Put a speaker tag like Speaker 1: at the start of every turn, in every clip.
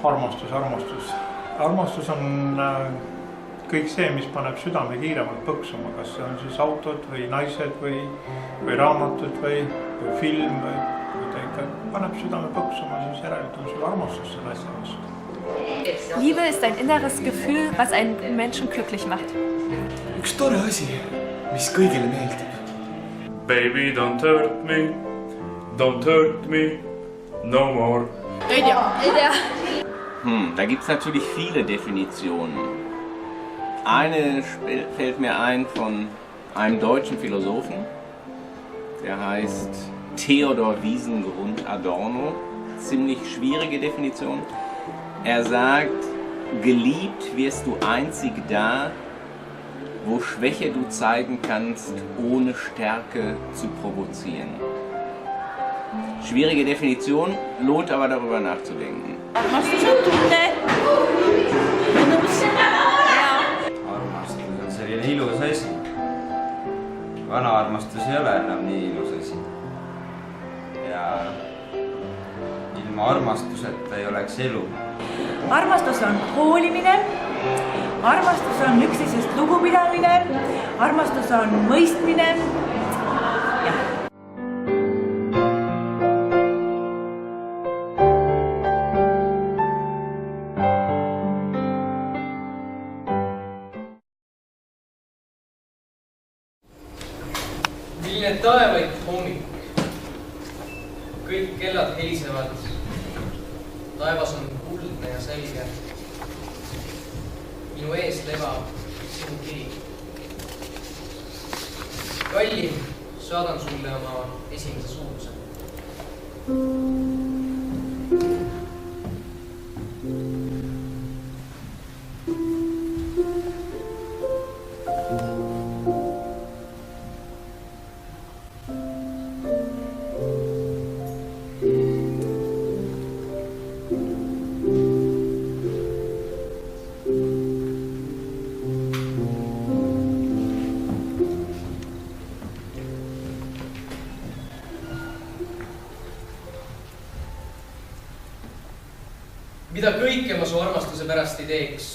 Speaker 1: Armastus. Armastus on kõik see, mis paneb südame kiiremalt põksuma, kas see on siis autod või naised või raamatud või film või kui ta ikka paneb südame põksuma, siis järelikult on sul armastus selle asja vastu.
Speaker 2: Liebe ist ein inneres Gefühl, was einen Menschen glücklich macht.
Speaker 3: Üks tore asi, mis kõigile meeldib.
Speaker 4: Baby, don't hurt me, no more.
Speaker 2: Ei tea.
Speaker 5: Da gibt es natürlich viele Definitionen. Eine fällt mir ein von einem deutschen Philosophen, der heißt Theodor Wiesengrund Adorno. Ziemlich schwierige Definition. Er sagt, geliebt wirst du einzig da, wo Schwäche du zeigen kannst, ohne Stärke zu provozieren. Schwierige Definition, lohnt aber darüber nachzudenken.
Speaker 6: Armastus on tunne.
Speaker 7: Armastus on selline ilus asi. Vana armastus ei ole enam nii ilus asi. Ja ilma armastuseta ei oleks elu.
Speaker 6: Armastus on hoolimine. Armastus on üksteisest lugupidamine. Armastus on mõistmine.
Speaker 8: Milline taevaid hommik. Kõik kellad helisevad. Taevas on kuldne ja selge. Minu ees lebab sinu kiri. Kallim, saadan sulle oma esimese suuse. Mida kõike ma su armastuse pärast ei teeks,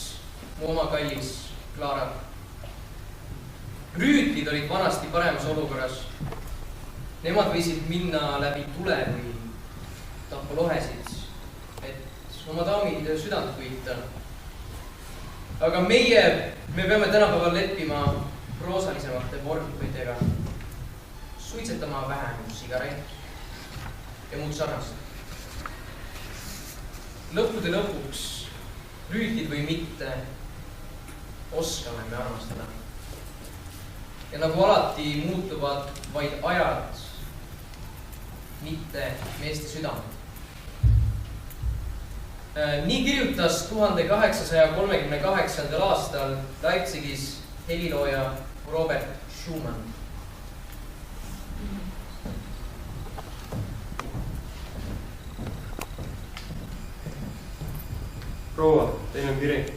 Speaker 8: mu oma kallis Clara. Rüütlid olid vanasti paremas olukorras. Nemad võisid minna läbi tule või tappa lohesid, et oma daamid südant võita. Aga me peame tänapäeval leppima proosalisemate vormipõidega, suitsetama vähem sigaret ja muud sarnast. Lõppude lõpuks, rüütlid või mitte, oskame me armastada. Ja nagu alati muutuvad vaid ajad, mitte meeste südamed. Nii kirjutas 1838. aastal Leipzigis helilooja Robert Schumann.
Speaker 7: Proua, teil on kiri.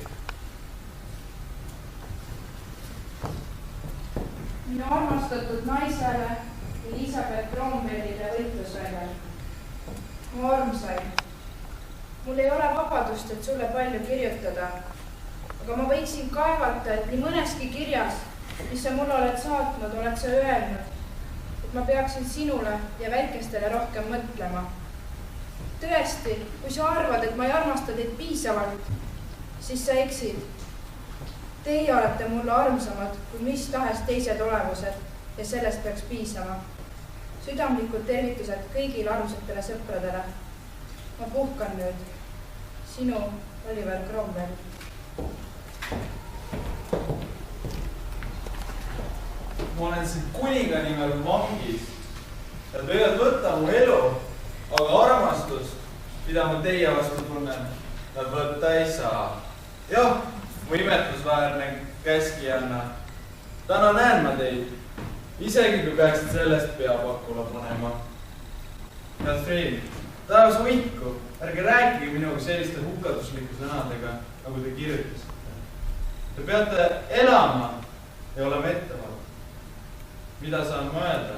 Speaker 9: Minu armastatud naisele Elisabeth Cromwellile võitlusväljal. Mu armsaim, mul ei ole vabadust, et sulle palju kirjutada, aga ma võiksin kaevata, et nii mõneski kirjas, mis sa mulle oled saatnud, oled sa öelnud, et ma peaksin sinule ja väikestele rohkem mõtlema. Tõesti, kui sa arvad, et ma ei armasta teid piisavalt, siis sa eksid. Teie olete mulle armsamad kui mis tahes teised olevused ja sellest peaks piisama. Südamlikud tervitused kõigile armsatele sõpradele. Ma puhkan nüüd. Sinu Oliver Cromwell.
Speaker 10: Ma olen siin kuninga nimel vangis. Nad võivad võtta mu elu, aga armastust, mida ma teie vastu tunnen, nad võtta ei saa. Jah, mu imetlusväärne käskijanna. Täna näen ma teid, isegi kui peaksid sellest peapakula panema. Head Frein, taevas hoidku, ärge rääkige minuga selliste hukadusliku sõnadega, nagu te kirjutasite. Te peate elama ja olema ettevalt. Mida saan ma öelda?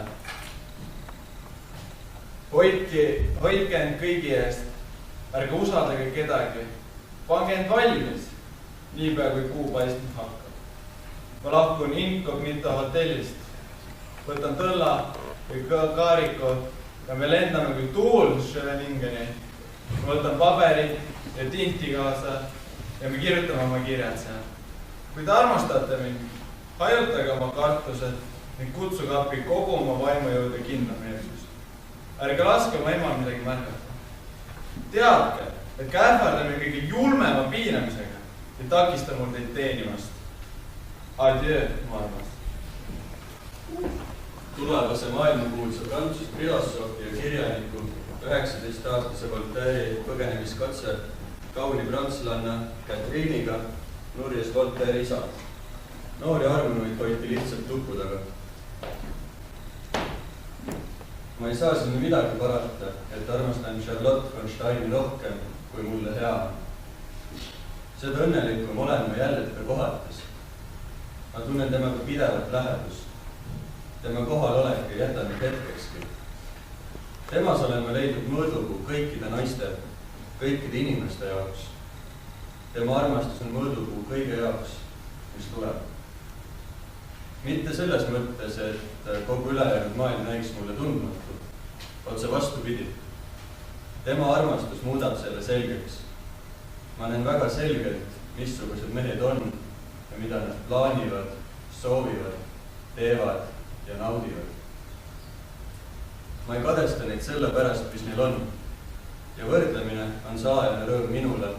Speaker 10: Hoidke end kõigi eest, ärge usaldage kedagi, pange end valmis, niipea kui kuu paistma hakkab. Ma lahkun incognito hotellist, võtan tõlla või kaariku ja me lendame kui tuul Schweningeni. Ma võtan paberi ja tinti kaasa ja me kirjutame oma kirjad seal. Kui te armastate mind, hajutage oma kartused ning kutsuge appi kogu oma vaimujõud ja kindlameelsust. Ärge laske oma emal midagi märgata. Teadke, et ka ähvardame kõige julmema piinamisega ja takista mul teid teenimast. Adieu, mu armas.
Speaker 11: Tulevase maailmakuulsa Prantsuse filosoofi ja kirjaniku 19-aastase Voltaire'i põgenemiskatse kauni prantslanna Catherine'iga nurjas Voltaire isa. Noori armunuid hoiti lihtsalt tupu taga. Ma ei saa sinna midagi parata, et armastan Charlotte von Steini rohkem, kui mulle hea on. Seda õnnelikum olen ma jälle teda kohates. Ma tunnen temaga pidevat lähedust. Tema kohalolek ei jäta mind hetkekski. Temas olen ma leidnud mõõdupuu kõikide naiste, kõikide inimeste jaoks. Tema armastus on mõõdupuu kõige jaoks, mis tuleb. Mitte selles mõttes, et kogu ülejäänud maailm näiks mulle tundmatu. Otse vastupidi. Tema armastus muudab selle selgeks. Ma näen väga selgelt, missugused mehed on ja mida nad plaanivad, soovivad, teevad ja naudivad. Ma ei kadesta neid selle pärast, mis neil on. Ja võrdlemine on saajane rõõm minule,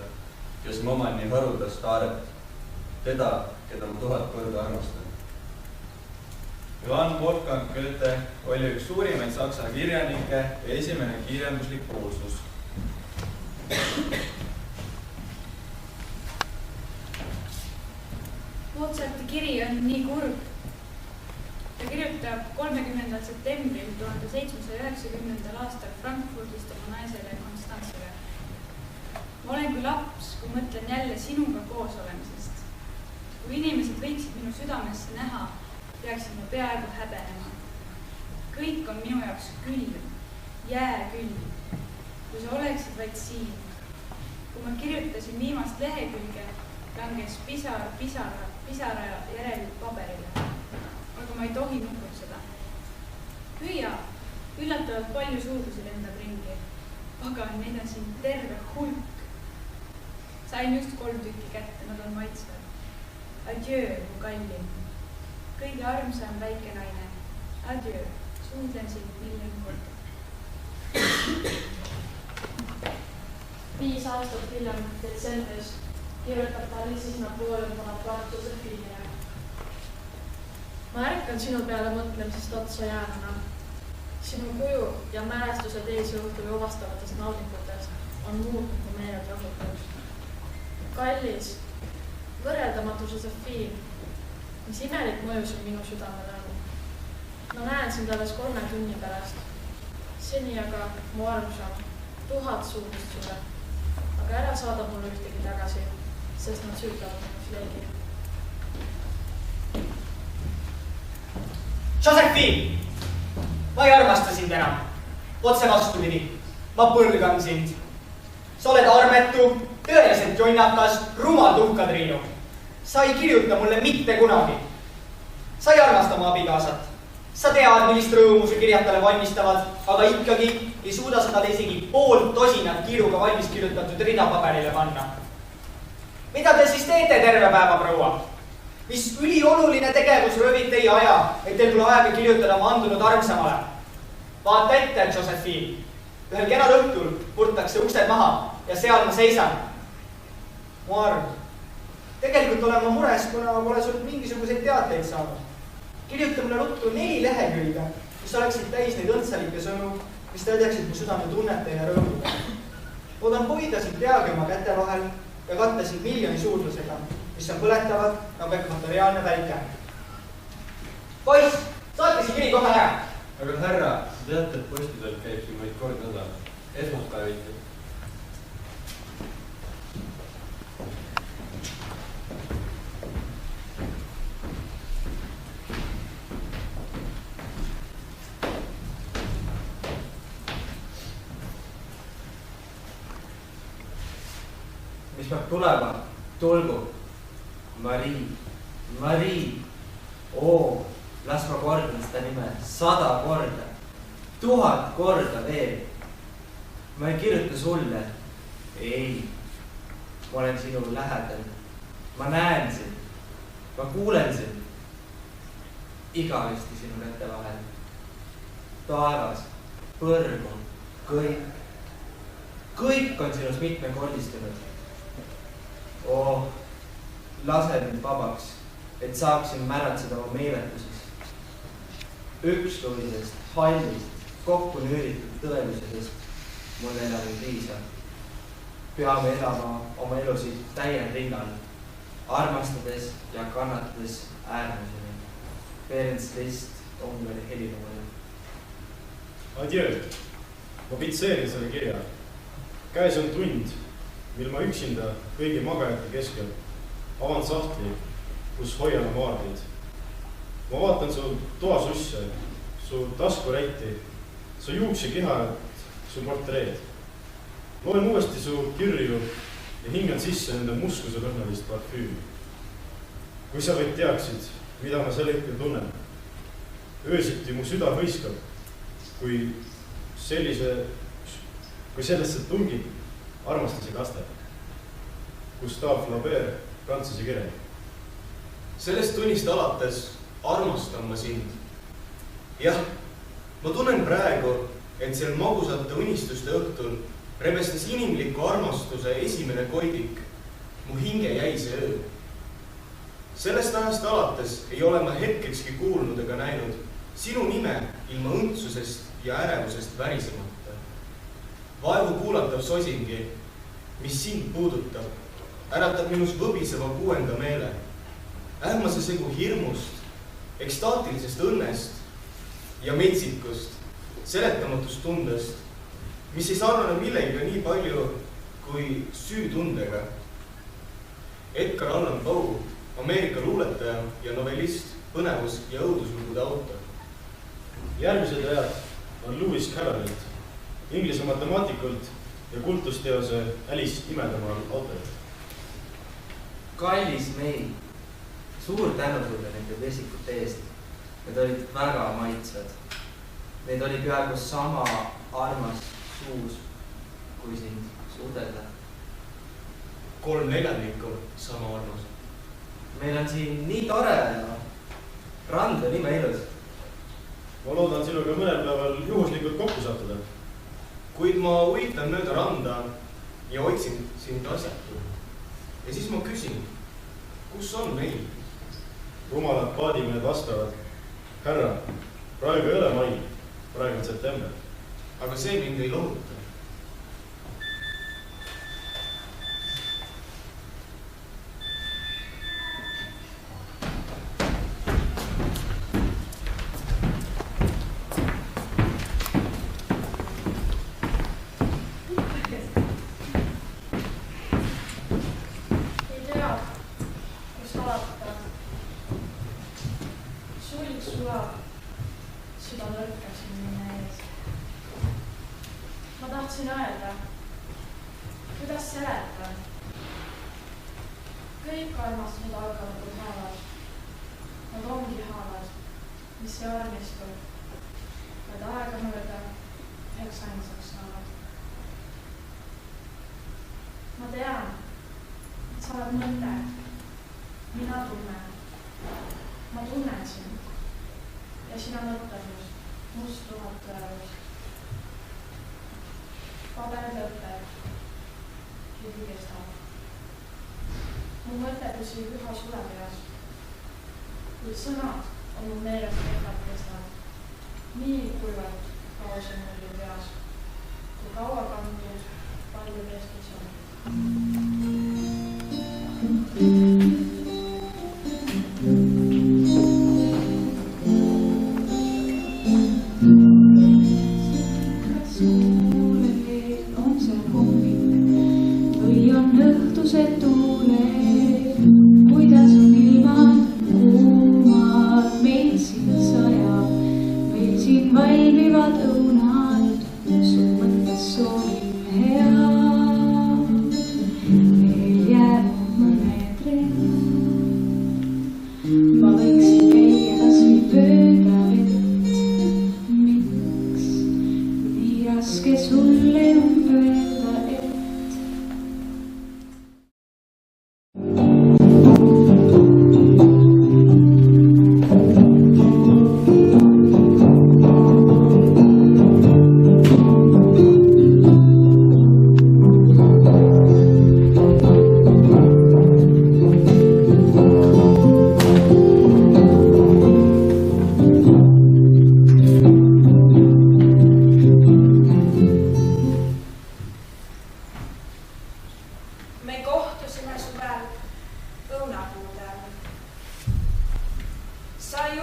Speaker 11: kes ma oman nii haruldast taaret. Teda, keda ma 1000 korda armastan.
Speaker 10: Johann Wolfgang Goethe oli üks suurimaid saksa kirjanikke ja esimene kirjanduslik kuulsus.
Speaker 9: Mozarti kiri on nii kurb. Ta kirjutab 30. septembril 1790. aastal Frankfurdist oma naisele Konstantsele. Ma olen kui laps, kui mõtlen jälle sinuga koos olemisest. Kui inimesed võiksid minu südamesse näha, peaksin ma peaaegu häbenema. Kõik on minu jaoks külm, jääkülm. Kui sa oleksid vaid siin. Kui ma kirjutasin viimast lehekülge, langes pisara järel paberile. Aga ma ei tohi nukutseda. Hüüa, üllatavalt palju suurusi lendab ringi. Pagan, neid on siin terve hulk. Sain just 3 tükki kätte, nad on maitsvad. Adieu, mu kallim. Kõige armsam väike naine. Adieu, suudlen sind 1 000 korda.
Speaker 12: 5 aastat hiljem detsembris kirjutab ta Alice'is Napoleon Bonaparte Josephine. Ma ärkan sinu peale mõtlemisest otsa jäänuna. Sinu kuju ja mälestused eesõhtul jovastavates naudingutes on muutnud mu meeled rahutuks. Kallis, võrreldamatu Josephine, mis imelik mõju sul minu südamele on. Ma näen sind alles 3 tunni pärast. Seni aga mu armsam 1000 suudest sulle. Aga ära saada mulle ühtegi tagasi, sest nad süütavad minu fleegi.
Speaker 13: Josephine! Ma ei armasta sind enam. Otse vastupidi. Ma põrgan sind. Sa oled armetu, tõeliselt jonnakas, rumal tuhkatriinu. Sa ei kirjuta mulle mitte kunagi. Sa ei armasta oma abikaasat. Sa tead, millist rõõmu su kirjad talle valmistavad, aga ikkagi ei suuda sa talle isegi 50 kiiruga valmis kirjutatud rida paberile panna. Mida te siis teete terve päeva, proua? Mis ülioluline tegevus röövib teie aja, et teil pole aega kirjutada oma andunud armsamale? Vaata ette, Josephine. Ühel kenal õhtul purtakse uksed maha ja seal ma seisan. Mu arm. Tegelikult olen ma mures, kuna ma pole sult mingisuguseid teateid saanud. Kirjuta mulle ruttu 4 lehekülge, mis oleksid täis neid õndsalikke sõnu, mis täidaksid mu südame tunnete ja rõõmuga. Oodan hoida sind peagi oma käte vahel ja katta sind miljoni suurusega, mis on põletavad nagu ekvatoriaalne päike. Poiss, saate siin kiri kohe ära.
Speaker 11: Aga härra, teate, et postidelt käib siin vaid kord nädal. Esmaspäeviti.
Speaker 10: Mis
Speaker 14: peab tulema, tulgu. Marii, Marii. Oo, las ma kordan seda nime 100 korda, 1000 korda veel. Ma ei kirjuta sulle. Ei, ma olen sinu lähedal. Ma näen sind. Ma kuulen sind. Igavesti sinu käte vahel. Taevas, põrgu, kõik. Kõik on sinus mitmekordistunud. Oo, lase mind vabaks, et saaksin märatseda oma meeletuses. Üksluisest, hallist, kokku nüüritud tõelusest mul enam ei piisa. Peame elama oma elusid täiel rinnal, armastades ja kannatades äärmuseni. Ferenc Liszt, Ungari helinuuri.
Speaker 15: Adjö, ma pitseerin selle kirja. Käes on tund, mil ma üksinda kõigi magajate keskel avan sahtli, kus hoian oma aardeid. Ma vaatan su toasusse, su taskurätti, su juuksekihad, su portreed. Loen uuesti su kirju ja hingan sisse nende muskuse lõhnalist parfüümi. Kui sa võid teaksid, mida ma sel hetkel tunnen. Öösiti mu süda hõiskab, kui sellesse tungib armastuse kaste. Gustave Flaubert, prantsuse kirjanik.
Speaker 10: Sellest tunnist alates armastan ma sind. Jah, ma tunnen praegu, et sel magusate unistuste õhtul rebestas inimliku armastuse esimene koidik mu hinge jäise öö. Sellest ajast alates ei ole ma hetkekski kuulnud ega näinud sinu nime ilma õndsusest ja ärevusest värisemata. Vaevu kuulatav sosingi, mis sind puudutab, äratab minus võbiseva kuuenda meele. Ähmase segu hirmust, ekstaatilisest õnnest ja metsikust, seletamatust tundest, mis ei sarnane millegiga nii palju kui süütundega. Edgar Allan Poe, Ameerika luuletaja ja novellist, põnevus- ja õuduslugude autor.
Speaker 15: Järgmised ajad on Lewis Carrollilt, Inglise matemaatikult ja kultusteose Alice imedemaal autorilt.
Speaker 14: Kallis meil, suur tänu sulle nende vesikute eest. Need olid väga maitsvad. Need oli peaaegu sama armas suus, kui sind suudelda.
Speaker 10: 3/4 sama armas.
Speaker 14: Meil on siin nii tore ja rand on ime ilus.
Speaker 15: Ma loodan sinuga mõnel päeval juhuslikult kokku sattuda.
Speaker 10: Kuid ma uitan mööda randa ja otsin sind asjatu. Ja siis ma küsin, kus on meil?
Speaker 15: Rumalad paadimehed vastavad. Härra, praegu ei ole mai, praegu on september.
Speaker 10: Aga see mind ei lohuta.
Speaker 12: Kuid sõnad on mu meelest kehvad kestavad. Nii kuivalt kaua see mul ju peas, kui kaua kantud palju kestud see
Speaker 16: Meil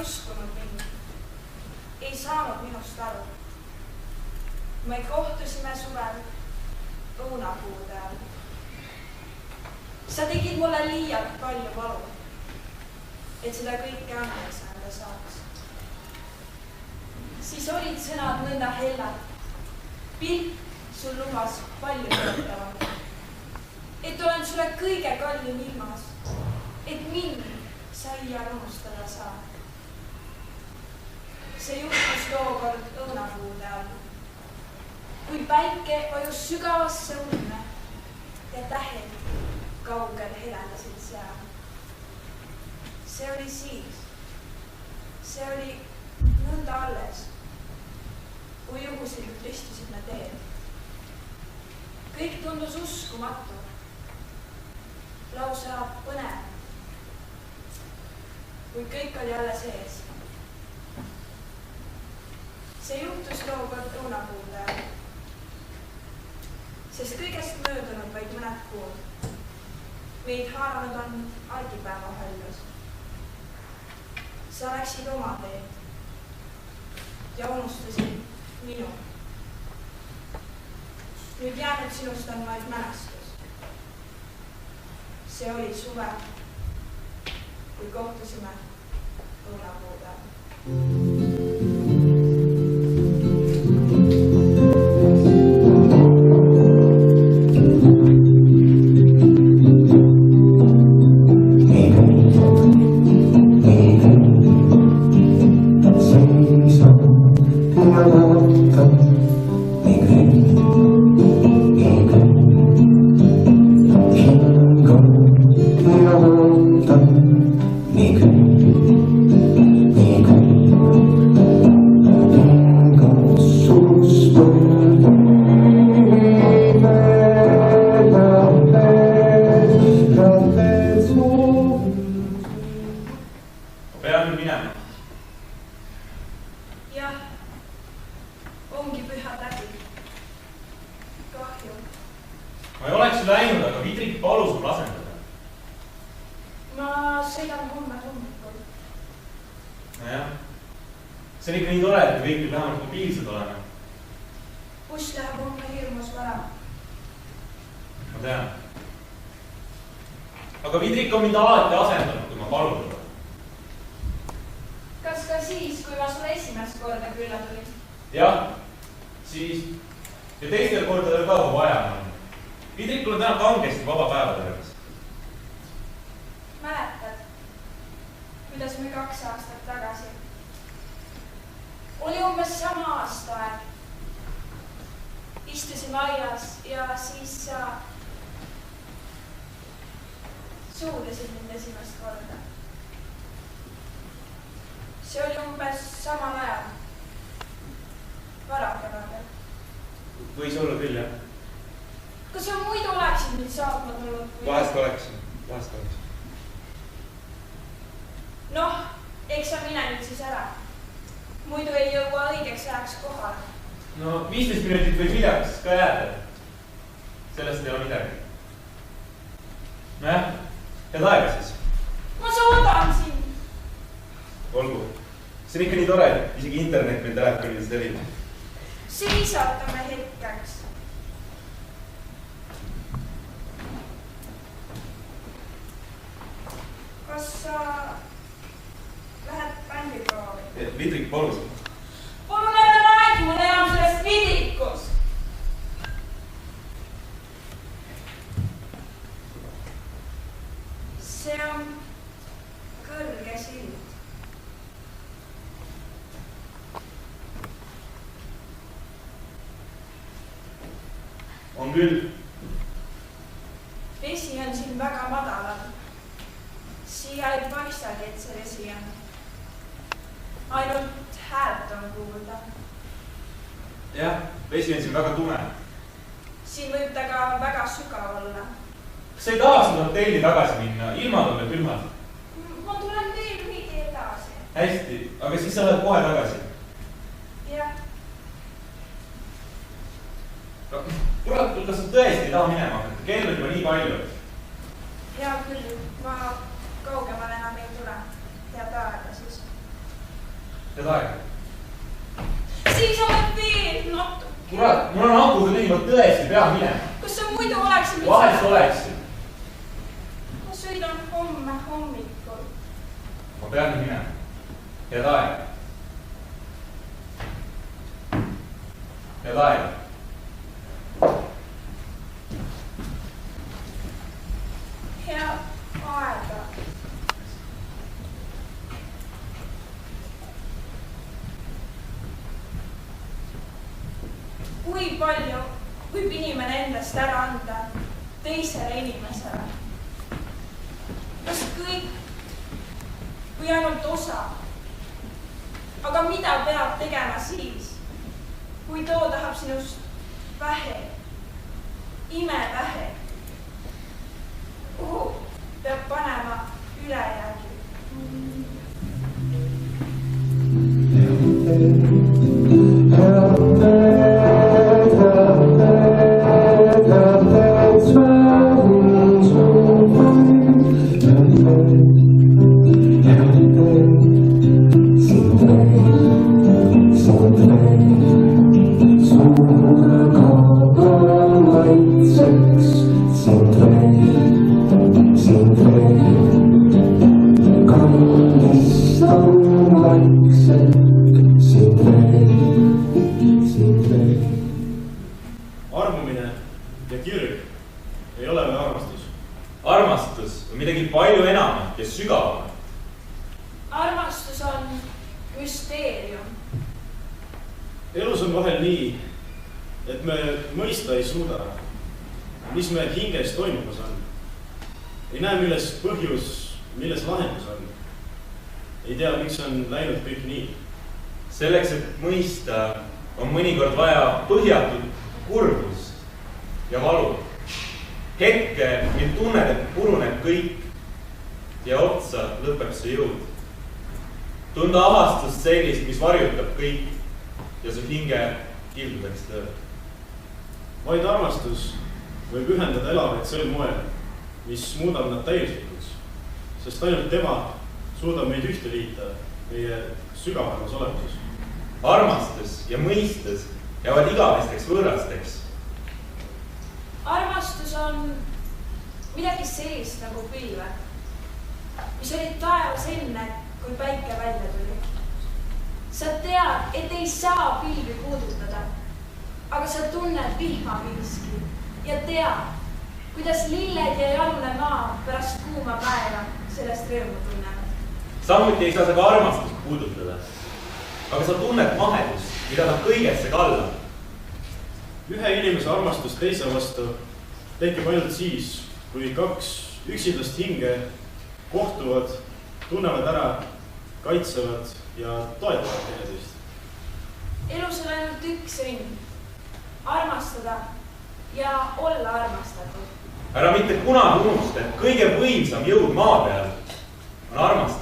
Speaker 9: uskunud mind, ei saanud minust aru. Me kohtusime suvel õunapuude all. Sa tegid mulle liialt palju valu, et seda kõike andeks anda saaks. Siis olid sõnad nõnda hellad. Pilk sul lubas palju töötavat. Et olen sulle kõige kallim ilmas, et mind sa iial unustada saad. See juhtus tookord õunapuude all, kui päike vajus sügavasse unne ja tähed kaugel helendasid seal. See oli siis, see oli nõnda alles, kui juhuslikult istusid me teel. Kõik tundus uskumatu, lausa põnev, kui kõik oli jälle sees. See juhtus tookord õunapuude all, sest kõigest möödunud vaid mõned kuud. Meid haaranud on argipäeva hallus. Sa läksid oma teed ja unustasid minu. Nüüd jäänud sinust on vaid mälestus. See oli suve, kui kohtusime õunapuude all.
Speaker 10: See on ikka nii tore, et me kõik vähemalt mobiilsed oleme.
Speaker 9: Buss läheb homme hirmus vara.
Speaker 10: Ma tean. Aga Vidrik on mind alati asendanud, kui ma palun teda.
Speaker 9: Kas ka siis, kui ma sulle esimest korda külla tulin?
Speaker 10: Jah, siis. Ja teistel kordadel ka vaja on. Vidrikul on täna kangesti vaba päeva terves.
Speaker 9: Mäletad, kuidas me 2 aastat tagasi oli umbes sama aastaaeg. Istusime aias ja siis sa suudlesid mind esimest korda. See oli umbes samal ajal. Varakevadel.
Speaker 10: Võis olla küll, jah.
Speaker 9: Kas sa muidu oleksid mind saatma tulnud?
Speaker 10: Vahest oleksin.
Speaker 9: Noh, eks sa mine nüüd siis ära. Muidu ei jõua õigeks ajaks kohale.
Speaker 10: No 15 minutit võib hiljaks ka jääda. Sellest ei ole midagi. Nojah, head aega siis.
Speaker 9: Ma soodan sind.
Speaker 10: Olgu. See on ikka nii tore, et isegi internet meil telefonides telib.
Speaker 9: Siisatame hetkeks. Kas sa lähed bändiproovi?
Speaker 10: Vidrik palus.
Speaker 9: Palun ära räägi mulle enam sellest Vidrikust. See on kõrge sild.
Speaker 10: On küll.
Speaker 9: Vesi on siin väga madalal. Siia ei paistagi, et see vesi on. Ainult häält on kuulda.
Speaker 10: Jah, vesi on siin väga tume.
Speaker 9: Siin võib ta ka väga sügav olla.
Speaker 10: Kas sa ei taha seda hotelli tagasi minna? Ilmad on veel külmad.
Speaker 9: Ma tulen veel veidi edasi.
Speaker 10: Hästi, aga siis sa lähed kohe tagasi.
Speaker 9: Jah.
Speaker 10: Kurat, kas sa tõesti ei taha minema hakata? Kell on juba nii palju.
Speaker 9: Hea küll, ma kaugemale enam ei tule. Head aega siis.
Speaker 10: head aega.
Speaker 12: Siis oled veel natuke.
Speaker 10: Kurat, mul on akud nii, ma tõesti pean minema.
Speaker 12: Kas sa muidu oleksid...
Speaker 10: Vahest oleksid.
Speaker 12: Ma sõidan homme hommikul.
Speaker 10: Ma pean minema. Head aega. Head aega.
Speaker 12: Head aega. Kui palju võib inimene endast ära anda teisele inimesele? Kas kõik või ainult osa? Aga mida peab tegema siis, kui too tahab sinust vähe, imevähe? Kuhu peab panema ülejäägi?
Speaker 15: Armumine ja kirg ei ole veel armastus.
Speaker 10: Armastus on midagi palju enamat ja sügavamat.
Speaker 12: Armastus on müsteerium.
Speaker 15: Elus on vahel nii, et me mõista ei suuda, mis me hinges toimumas on. Ei näe, milles põhjus, milles lahendus on. Ei tea, miks on läinud kõik nii.
Speaker 10: Selleks, et mõista, on mõnikord vaja põhjatut kurbust ja valu. Hetke, mil tunned, et puruneb kõik ja otsa lõpeb see jõud. Tunda ahastust sellist, mis varjutab kõik ja su hinge kildudeks lööb.
Speaker 15: Vaid armastus võib ühendada elavaid sel moel, mis muudab nad täiuslikuks, sest ainult tema suudab meid ühte liita meie sügavamas olemuses.
Speaker 10: Armastus ja mõistus jäävad igavesteks võõrasteks.
Speaker 12: Armastus on midagi sellist nagu pilved, mis olid taevas enne, kui päike välja tuli. Sa tead, et ei saa pilvi puudutada, aga sa tunned vihmapiiski ja tead, kuidas lilled ja jalune maa pärast kuuma päeva sellest rõõmu tunnevad.
Speaker 10: Samuti ei saa sa ka armastust puudutada, aga sa tunned mahedust, mida ta kõigesse kallab.
Speaker 15: Ühe inimese armastus teise vastu tekib ainult siis, kui kaks üksidlast hinge kohtuvad, tunnevad ära, kaitsevad ja toetavad teineteist.
Speaker 12: Elus on ainult üks ring, armastada ja olla armastatud.
Speaker 10: Ära mitte kunagi unusta, et kõige võimsam jõud maa peal on armastus.